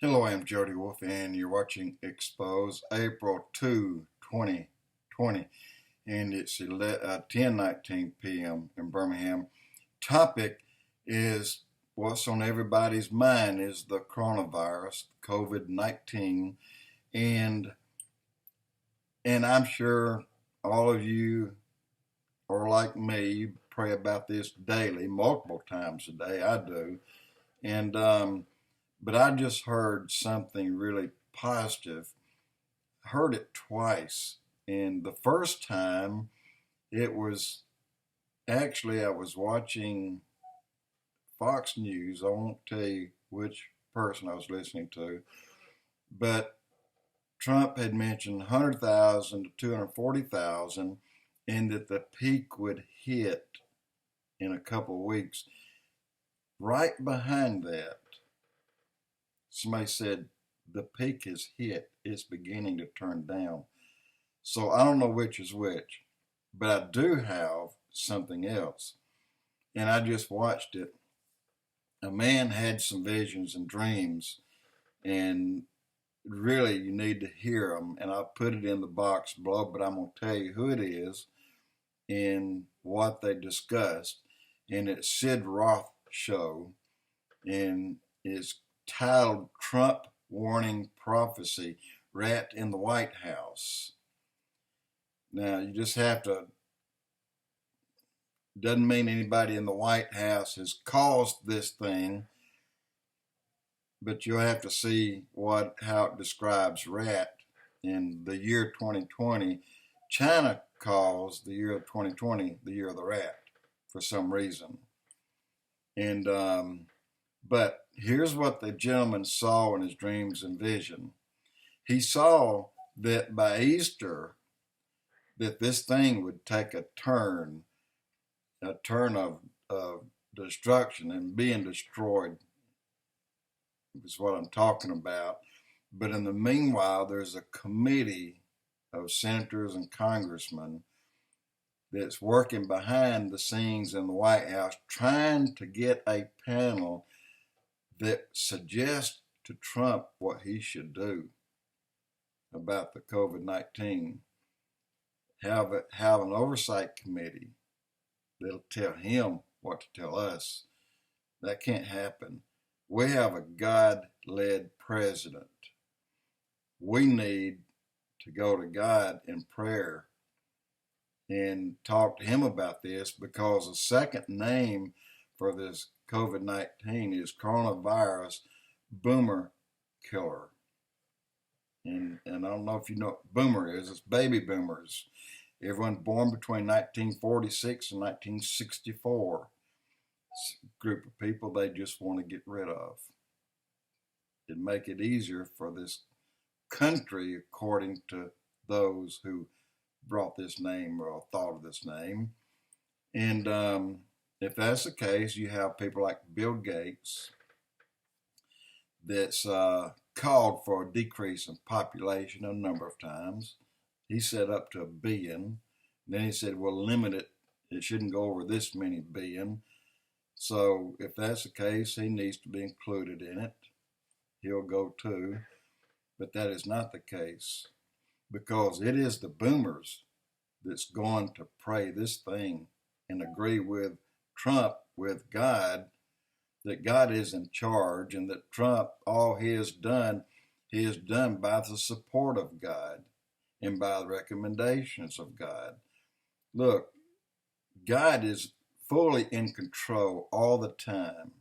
Hello, I'm Jody Wolf, and you're watching Expoz, April 2, 2020, and it's 10:19 p.m. in Birmingham. Topic is what's on everybody's mind is the coronavirus, COVID-19, and I'm sure all of you are like me, pray about this daily, multiple times a day. I do, and but I just heard something really positive. Heard it twice. And the first time it was actually I was watching Fox News. I won't tell you which person I was listening to, but Trump had mentioned 100,000 to 240,000 and that the peak would hit in a couple of weeks. Right behind that, somebody said the peak is hit. It's beginning to turn down. So I don't know which is which, but I do have something else. And I just watched it. A man had some visions and dreams, and really you need to hear them. And I'll put it in the box below, but I'm going to tell you who it is and what they discussed. And it's Sid Roth show, and it's titled Trump Warning Prophecy, Rat in the White House. Now, you just have to, doesn't mean anybody in the White House has caused this thing, but you'll have to see how it describes rat. In the year 2020, China calls the year of 2020 the year of the rat for some reason. And but here's what the gentleman saw in his dreams and vision. He saw that by Easter, that this thing would take a turn of destruction and being destroyed is what I'm talking about. But in the meanwhile, there's a committee of senators and congressmen that's working behind the scenes in the White House trying to get a panel that suggests to Trump what he should do about the COVID-19. Have an oversight committee that'll tell him what to tell us. That can't happen. We have a God-led president. We need to go to God in prayer and talk to him about this, because the second name for this COVID-19 is coronavirus boomer killer. And I don't know if you know what boomer is. It's baby boomers. Everyone born between 1946 and 1964. It's a group of people they just want to get rid of. It'd make it easier for this country, according to those who brought this name or thought of this name. And if that's the case, you have people like Bill Gates that's called for a decrease in population a number of times. He said up to 1 billion. Then he said, we'll limit it. It shouldn't go over this many billion. So if that's the case, he needs to be included in it. He'll go too. But that is not the case, because it is the boomers that's going to pray this thing and agree with Trump, with God, that God is in charge, and that Trump, all he has done by the support of God and by the recommendations of God. Look, God is fully in control all the time.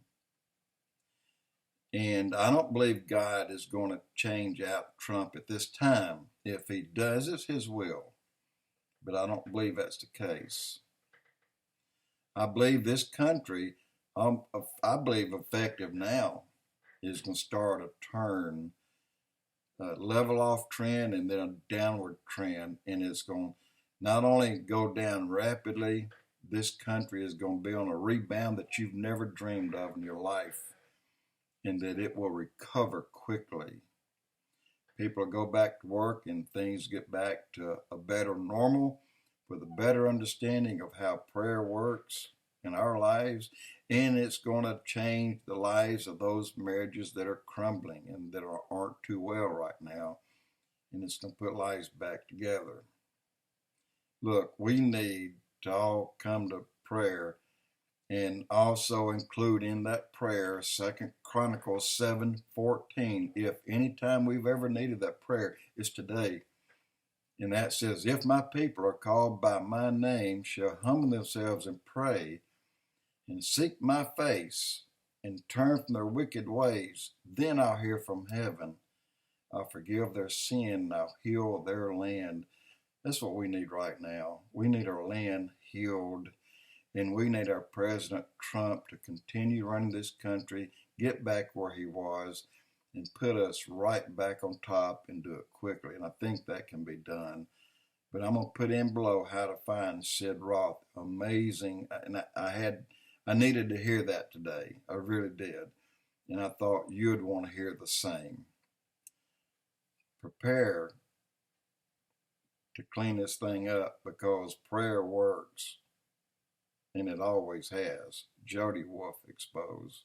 And I don't believe God is going to change out Trump at this time. If he does, it's his will. But I don't believe that's the case. I believe this country, I believe effective now, is going to start a turn, level off trend and then a downward trend. And it's going to not only go down rapidly, this country is going to be on a rebound that you've never dreamed of in your life, and that it will recover quickly. People will go back to work and things get back to a better normal with a better understanding of how prayer works in our lives And it's going to change the lives of those marriages that are crumbling and that aren't too well right now. And it's going to put lives back together. Look, we need to all come to prayer and also include in that prayer 2 Chronicles 7:14. If any time we've ever needed that prayer, it's today. And that says, if my people are called by my name, shall humble themselves and pray and seek my face and turn from their wicked ways, then I'll hear from heaven. I'll forgive their sin and I'll heal their land. That's what we need right now. We need our land healed, and we need our President Trump to continue running this country, get back where he was, and put us right back on top and do it quickly. And I think that can be done. But I'm going to put in below how to find Sid Roth. Amazing. And I needed to hear that today. I really did. And I thought you'd want to hear the same. Prepare to clean this thing up, because prayer works. And it always has. Jody Wolf, Expoz.